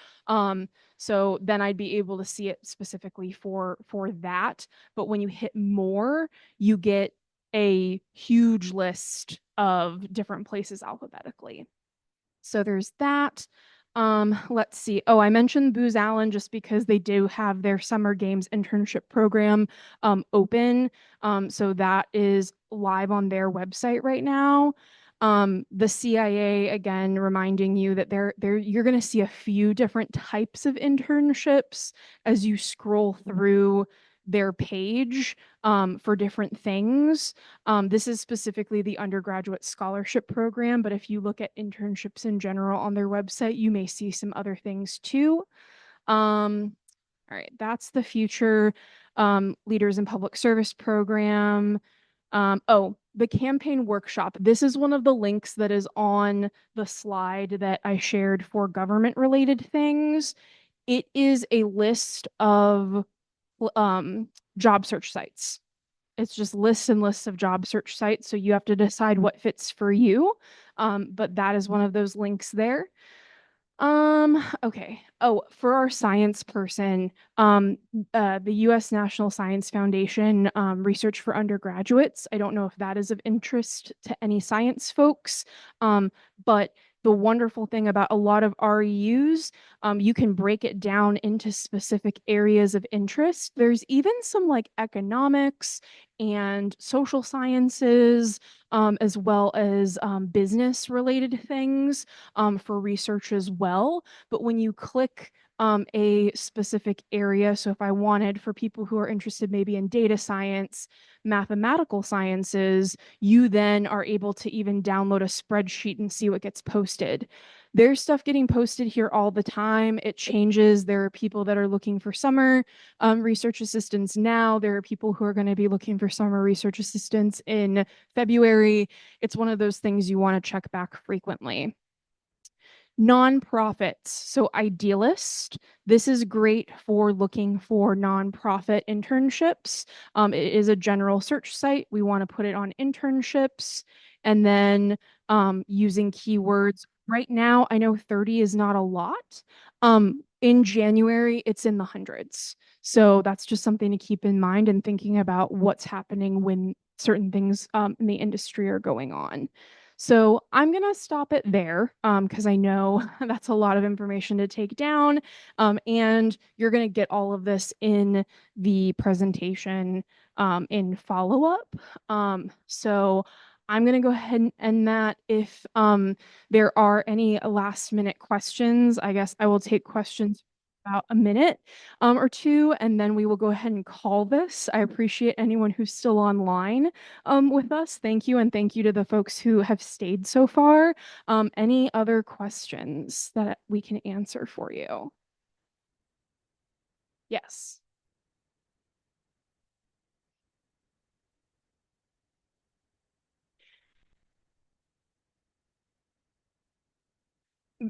[SPEAKER 1] so then I'd be able to see it specifically for that. But when you hit more, you get a huge list of different places alphabetically. So there's that. Let's see. Oh, I mentioned Booz Allen just because they do have their summer games internship program open. So that is live on their website right now. The CIA, again, reminding you that you're going to see a few different types of internships as you scroll through their page for different things. This is specifically the undergraduate scholarship program, but if you look at internships in general on their website, you may see some other things too. All right, that's the future Leaders in Public Service program. Oh, the campaign workshop. This is one of the links that is on the slide that I shared for government related things. It is a list of job search sites. It's just lists and lists of job search sites. So you have to decide what fits for you. But that is one of those links there. Okay. Oh, for our science person, the U.S. National Science Foundation research for undergraduates. I don't know if that is of interest to any science folks, but the wonderful thing about a lot of REUs, you can break it down into specific areas of interest. There's even some like economics and social sciences, as well as business related things for research as well. But when you click a specific area, so if I wanted for people who are interested maybe in data science, mathematical sciences, you then are able to even download a spreadsheet and see what gets posted. There's stuff getting posted here all the time. It changes. There are people that are looking for summer research assistants now. There are people who are going to be looking for summer research assistants in February. It's one of those things you want to check back frequently. Nonprofits. So Idealist, this is great for looking for nonprofit internships. It is a general search site. We want to put it on internships and then using keywords. Right now, I know 30 is not a lot. In January, it's in the hundreds. So that's just something to keep in mind and thinking about what's happening when certain things in the industry are going on. So I'm going to stop it there because I know that's a lot of information to take down. And you're going to get all of this in the presentation in follow-up. So I'm going to go ahead and end that. If there are any last minute questions, I guess I will take questions about a minute or two, and then we will go ahead and call this. I appreciate anyone who's still online with us. Thank you, and thank you to the folks who have stayed so far. Any other questions that we can answer for you? Yes.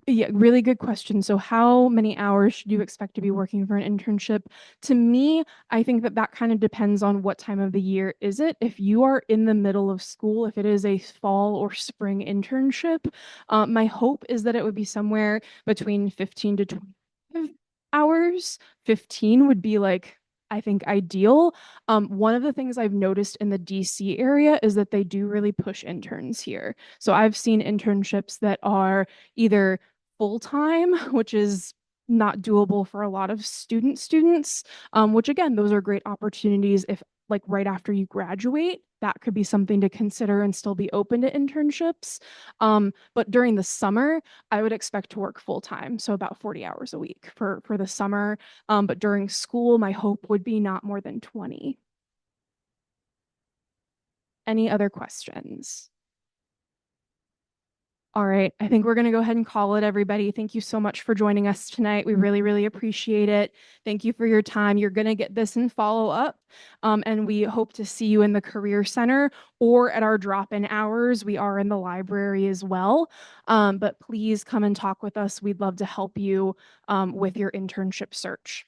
[SPEAKER 1] Yeah, really good question. So how many hours should you expect to be working for an internship? To me, I think that that kind of depends on what time of the year is it. If you are in the middle of school, if it is a fall or spring internship, my hope is that it would be somewhere between 15 to 25 hours. 15 would be like, I think, ideal. One of the things I've noticed in the DC area is that they do really push interns here. So I've seen internships that are either full-time, which is not doable for a lot of students, which again, those are great opportunities if like right after you graduate, that could be something to consider and still be open to internships. But during the summer, I would expect to work full-time, so about 40 hours a week for the summer. But during school, my hope would be not more than 20. Any other questions? All right, I think we're going to go ahead and call it, everybody. Thank you so much for joining us tonight. We really, really appreciate it. Thank you for your time. You're going to get this in follow-up, and we hope to see you in the Career Center or at our drop-in hours. We are in the library as well, but please come and talk with us. We'd love to help you with your internship search.